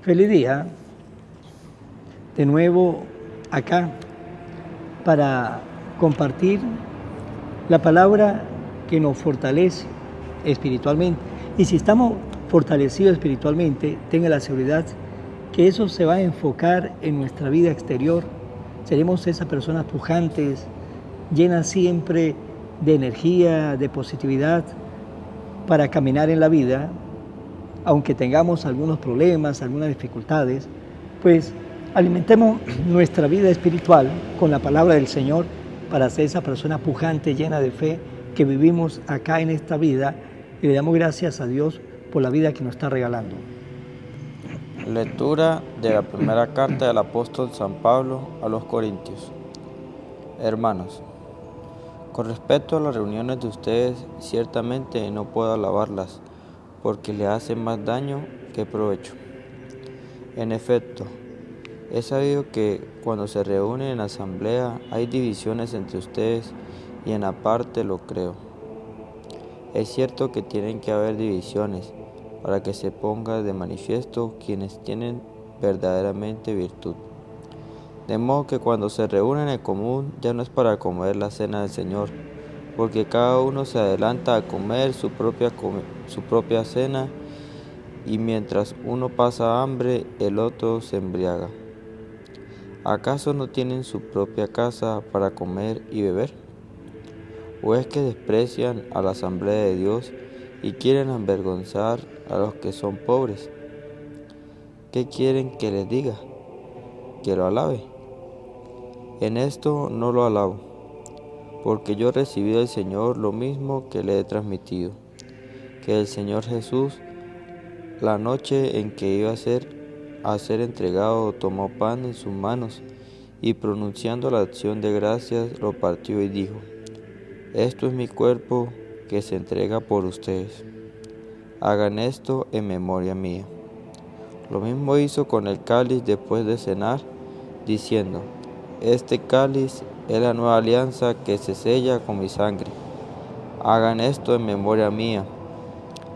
Feliz día, de nuevo acá para compartir la palabra que nos fortalece espiritualmente. Y si estamos fortalecidos espiritualmente, tenga la seguridad que eso se va a enfocar en nuestra vida exterior. Seremos esas personas pujantes, llenas siempre de energía, de positividad para caminar en la vida. Aunque tengamos algunos problemas, algunas dificultades, pues alimentemos nuestra vida espiritual con la palabra del Señor para ser esa persona pujante, llena de fe, que vivimos acá en esta vida y le damos gracias a Dios por la vida que nos está regalando. Lectura de la primera carta del apóstol San Pablo a los Corintios. Hermanos, con respecto a las reuniones de ustedes, ciertamente no puedo alabarlas, porque le hacen más daño que provecho. En efecto, he sabido que cuando se reúnen en asamblea hay divisiones entre ustedes, y en aparte lo creo. Es cierto que tienen que haber divisiones, para que se ponga de manifiesto quienes tienen verdaderamente virtud. De modo que cuando se reúnen en común ya no es para comer la cena del Señor, porque cada uno se adelanta a comer su propia cena, y mientras uno pasa hambre, el otro se embriaga. ¿Acaso no tienen su propia casa para comer y beber? ¿O es que desprecian a la asamblea de Dios y quieren avergonzar a los que son pobres? ¿Qué quieren que les diga? ¿Que lo alabe? En esto no lo alabo, porque yo recibí del Señor lo mismo que le he transmitido, que el Señor Jesús, la noche en que iba a ser entregado, tomó pan en sus manos y, pronunciando la acción de gracias, lo partió y dijo: Esto es mi cuerpo que se entrega por ustedes. Hagan esto en memoria mía. Lo mismo hizo con el cáliz después de cenar, diciendo: Este cáliz es la nueva alianza que se sella con mi sangre. Hagan esto en memoria mía,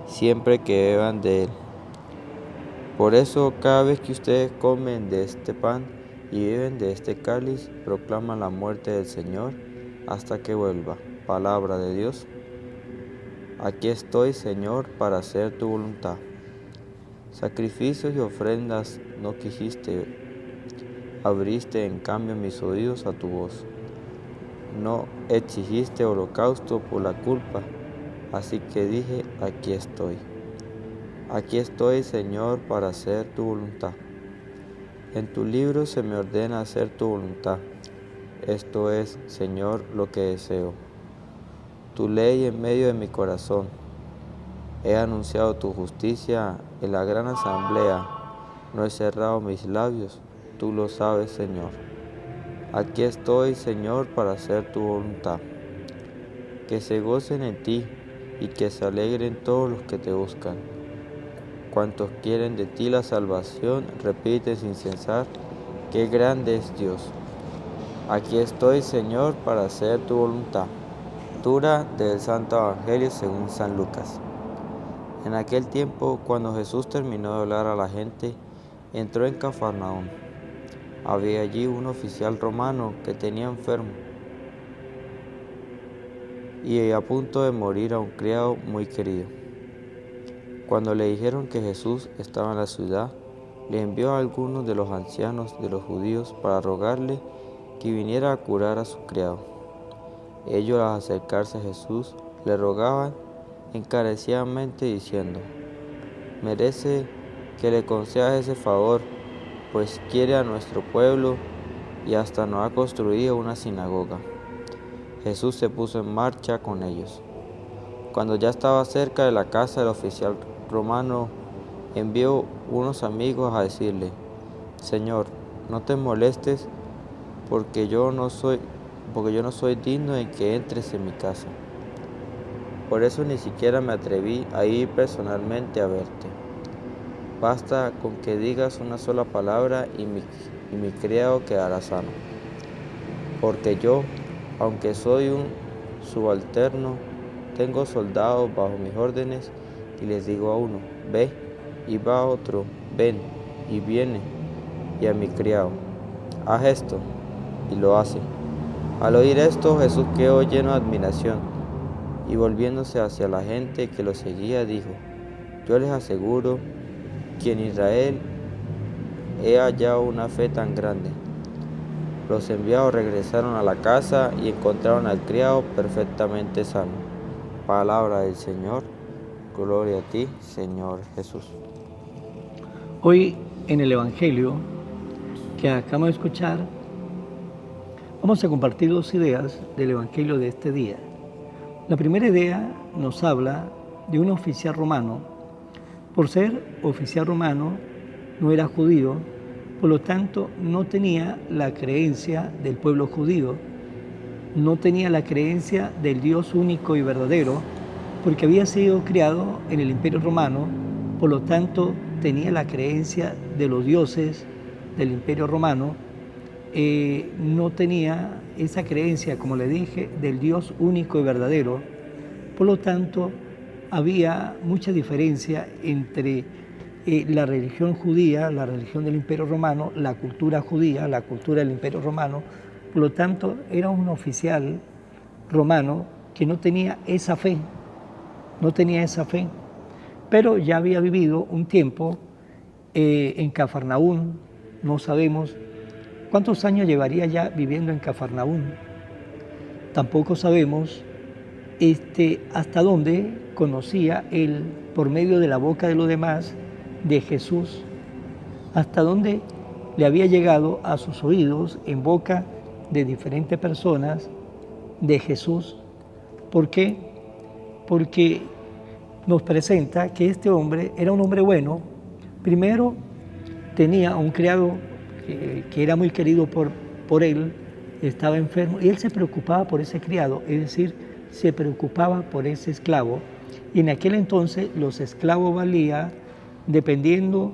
siempre que beban de él. Por eso, cada vez que ustedes comen de este pan y beben de este cáliz, proclaman la muerte del Señor hasta que vuelva. Palabra de Dios. Aquí estoy, Señor, para hacer tu voluntad. Sacrificios y ofrendas no quisiste, abriste en cambio mis oídos a tu voz. No exigiste holocausto por la culpa, así que dije: aquí estoy. Aquí estoy, Señor, para hacer tu voluntad. En tu libro se me ordena hacer tu voluntad. Esto es, Señor, lo que deseo. Tu ley en medio de mi corazón. He anunciado tu justicia en la gran asamblea. No he cerrado mis labios. Tú lo sabes, Señor. Aquí estoy, Señor, para hacer tu voluntad. Que se gocen en ti y que se alegren todos los que te buscan. Cuantos quieren de ti la salvación, repiten sin cesar: ¡qué grande es Dios! Aquí estoy, Señor, para hacer tu voluntad. Lectura del Santo Evangelio según San Lucas. En aquel tiempo, cuando Jesús terminó de hablar a la gente, entró en Cafarnaúm. Había allí un oficial romano que tenía enfermo y a punto de morir a un criado muy querido. Cuando le dijeron que Jesús estaba en la ciudad, le envió a algunos de los ancianos de los judíos para rogarle que viniera a curar a su criado. Ellos, al acercarse a Jesús, le rogaban encarecidamente diciendo: merece que le concedas ese favor, pues quiere a nuestro pueblo y hasta nos ha construido una sinagoga. Jesús se puso en marcha con ellos. Cuando ya estaba cerca de la casa del oficial romano, envió unos amigos a decirle: Señor, no te molestes, porque yo no soy digno de que entres en mi casa. Por eso ni siquiera me atreví a ir personalmente a verte. Basta con que digas una sola palabra y mi criado quedará sano. Porque yo, aunque soy un subalterno, tengo soldados bajo mis órdenes, y les digo a uno: ve, y va a otro: ven, y viene, y a mi criado, haz esto, y lo hace. Al oír esto, Jesús quedó lleno de admiración, y volviéndose hacia la gente que lo seguía, dijo: yo les aseguro que en Israel he hallado una fe tan grande. Los enviados regresaron a la casa y encontraron al criado perfectamente sano. Palabra del Señor. Gloria a ti, Señor Jesús. Hoy en el Evangelio que acabamos de escuchar, vamos a compartir dos ideas del Evangelio de este día. La primera idea nos habla de un oficial romano. Por ser oficial romano, no era judío, por lo tanto no tenía la creencia del pueblo judío, no tenía la creencia del Dios único y verdadero, porque había sido criado en el Imperio Romano, por lo tanto tenía la creencia de los dioses del Imperio Romano, no tenía esa creencia, como le dije, del Dios único y verdadero. Por lo tanto, había mucha diferencia entre la religión judía, la religión del Imperio Romano, la cultura judía, la cultura del Imperio Romano. Por lo tanto, era un oficial romano que no tenía esa fe, pero ya había vivido un tiempo en Cafarnaún. No sabemos cuántos años llevaría ya viviendo en Cafarnaún. Tampoco sabemos hasta dónde conocía él, por medio de la boca de los demás, de Jesús, hasta dónde le había llegado a sus oídos, en boca de diferentes personas, de Jesús. ¿Por qué? Porque nos presenta que este hombre era un hombre bueno. Primero, tenía un criado que era muy querido por él, estaba enfermo, y él se preocupaba por ese criado, es decir, se preocupaba por ese esclavo. Y en aquel entonces los esclavos valían dependiendo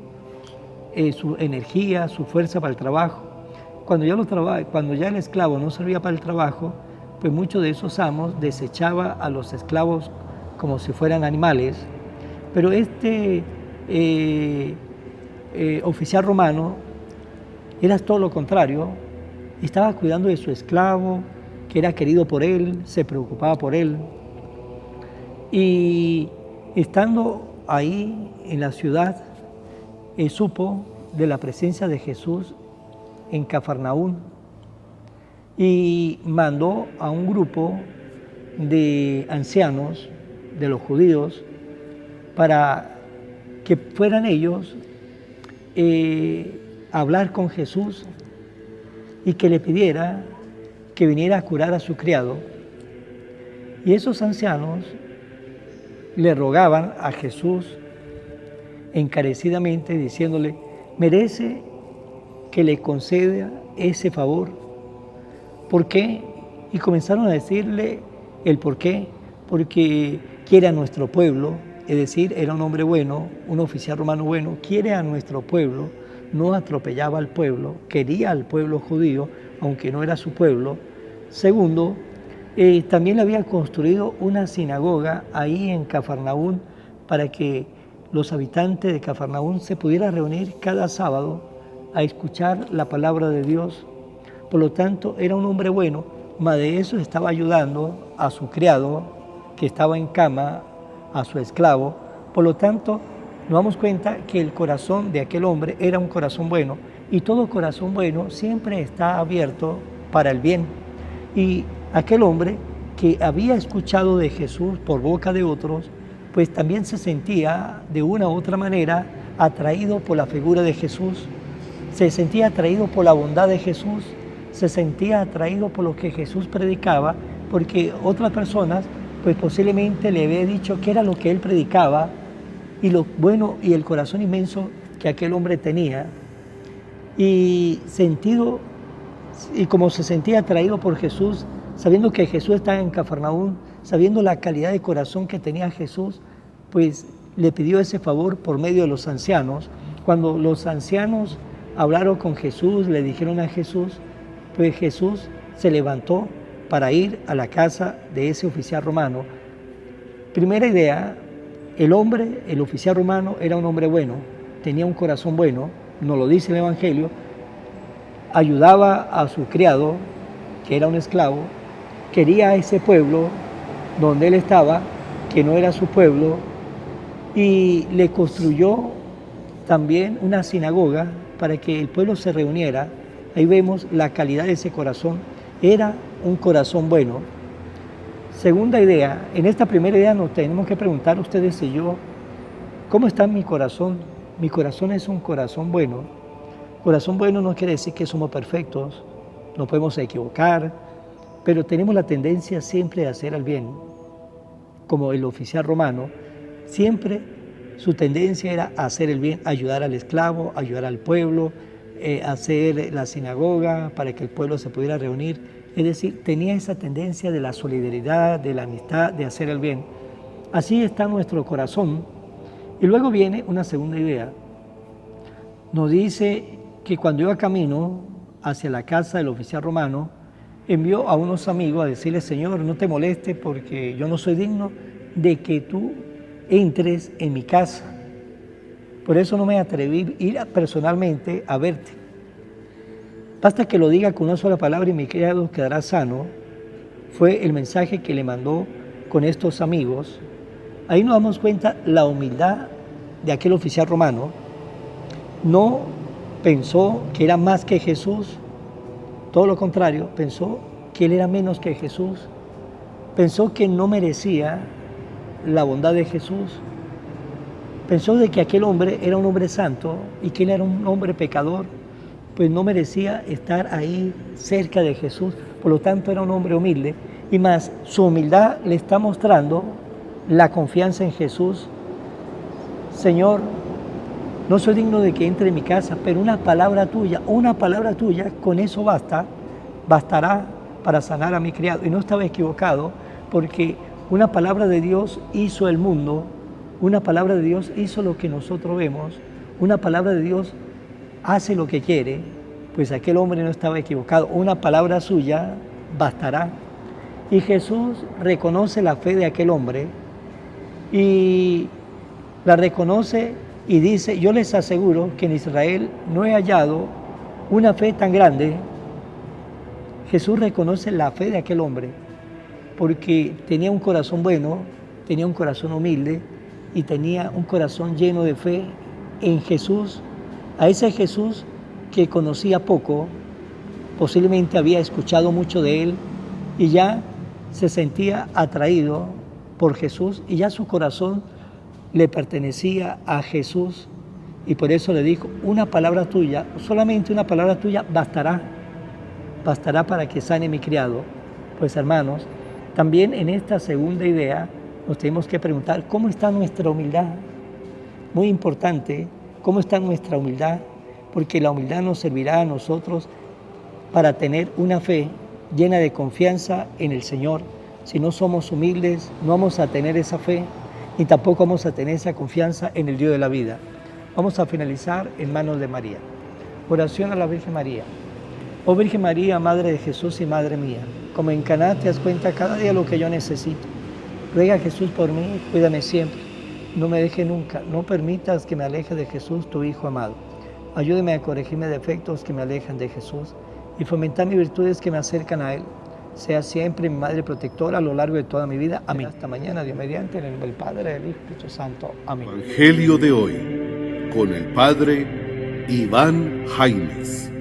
su energía, su fuerza para el trabajo. Cuando ya el esclavo no servía para el trabajo, pues muchos de esos amos desechaba a los esclavos como si fueran animales. Pero oficial romano era todo lo contrario, estaba cuidando de su esclavo, que era querido por él, se preocupaba por él. Y estando ahí en la ciudad, supo de la presencia de Jesús en Cafarnaún y mandó a un grupo de ancianos de los judíos para que fueran ellos a hablar con Jesús y que le pidiera que viniera a curar a su criado. Y esos ancianos le rogaban a Jesús encarecidamente, diciéndole: merece que le conceda ese favor. ¿Por qué? Y comenzaron a decirle el por qué. Porque quiere a nuestro pueblo, es decir, era un hombre bueno, un oficial romano bueno, quiere a nuestro pueblo, no atropellaba al pueblo, quería al pueblo judío, aunque no era su pueblo. Segundo, también le había construido una sinagoga ahí en Cafarnaún para que los habitantes de Cafarnaún se pudieran reunir cada sábado a escuchar la palabra de Dios. Por lo tanto, era un hombre bueno, más de eso estaba ayudando a su criado que estaba en cama, a su esclavo. Por lo tanto, nos damos cuenta que el corazón de aquel hombre era un corazón bueno, y todo corazón bueno siempre está abierto para el bien. Y aquel hombre que había escuchado de Jesús por boca de otros, pues también se sentía de una u otra manera atraído por la figura de Jesús, se sentía atraído por la bondad de Jesús, se sentía atraído por lo que Jesús predicaba, porque otras personas pues posiblemente le había dicho qué era lo que él predicaba y lo bueno y el corazón inmenso que aquel hombre tenía. Y como se sentía atraído por Jesús, sabiendo que Jesús estaba en Cafarnaún, sabiendo la calidad de corazón que tenía Jesús, pues le pidió ese favor por medio de los ancianos. Cuando los ancianos hablaron con Jesús, le dijeron a Jesús, pues Jesús se levantó para ir a la casa de ese oficial romano. Primera idea, el oficial romano era un hombre bueno, tenía un corazón bueno, nos lo dice el Evangelio, ayudaba a su criado, que era un esclavo, quería a ese pueblo donde él estaba, que no era su pueblo, y le construyó también una sinagoga para que el pueblo se reuniera. Ahí vemos la calidad de ese corazón. Era un corazón bueno. Segunda idea, en esta primera idea nos tenemos que preguntar ustedes y yo, ¿cómo está mi corazón? Mi corazón es un corazón bueno. Corazón bueno no quiere decir que somos perfectos, no podemos equivocar, pero tenemos la tendencia siempre de hacer el bien. Como el oficial romano, siempre su tendencia era hacer el bien, ayudar al esclavo, ayudar al pueblo, hacer la sinagoga para que el pueblo se pudiera reunir. Es decir, tenía esa tendencia de la solidaridad, de la amistad, de hacer el bien. Así está nuestro corazón. Y luego viene una segunda idea. Nos dice que cuando iba camino hacia la casa del oficial romano, envió a unos amigos a decirle: Señor, no te molestes porque yo no soy digno de que tú entres en mi casa. Por eso no me atreví a ir personalmente a verte. Basta que lo diga con una sola palabra y mi criado quedará sano. Fue el mensaje que le mandó con estos amigos. Ahí nos damos cuenta la humildad de aquel oficial romano. No pensó que era más que Jesús, todo lo contrario, pensó que él era menos que Jesús. Pensó que no merecía la bondad de Jesús. Pensó de que aquel hombre era un hombre santo y que él era un hombre pecador, pues no merecía estar ahí cerca de Jesús. Por lo tanto, era un hombre humilde. Y más, su humildad le está mostrando la confianza en Jesús. Señor, no soy digno de que entre en mi casa, pero una palabra tuya, con eso bastará para sanar a mi criado. Y no estaba equivocado, porque una palabra de Dios hizo el mundo, una palabra de Dios hizo lo que nosotros vemos, una palabra de Dios hace lo que quiere, pues aquel hombre no estaba equivocado. Una palabra suya bastará. Y Jesús reconoce la fe de aquel hombre y la reconoce y dice: yo les aseguro que en Israel no he hallado una fe tan grande. Jesús reconoce la fe de aquel hombre porque tenía un corazón bueno, tenía un corazón humilde y tenía un corazón lleno de fe en Jesús. A ese Jesús que conocía poco, posiblemente había escuchado mucho de él y ya se sentía atraído por Jesús y ya su corazón le pertenecía a Jesús, y por eso le dijo: una palabra tuya, solamente una palabra tuya bastará para que sane mi criado. Pues hermanos, también en esta segunda idea nos tenemos que preguntar: ¿cómo está nuestra humildad? Muy importante, ¿cómo está nuestra humildad? Porque la humildad nos servirá a nosotros para tener una fe llena de confianza en el Señor. Si no somos humildes, no vamos a tener esa fe y tampoco vamos a tener esa confianza en el Dios de la vida. Vamos a finalizar en manos de María. Oración a la Virgen María. Oh Virgen María, Madre de Jesús y Madre mía, como en Caná te das cuenta cada día lo que yo necesito. Ruega a Jesús por mí, cuídame siempre. No me deje nunca, no permitas que me aleje de Jesús, tu Hijo amado. Ayúdeme a corregirme defectos que me alejan de Jesús y fomentar mis virtudes que me acercan a Él. Sea siempre mi Madre protectora a lo largo de toda mi vida. Amén. Hasta mañana, Dios mediante, en el nombre del Padre, del Hijo y del Espíritu Santo. Amén. Evangelio de hoy, con el Padre Iván Jaimes.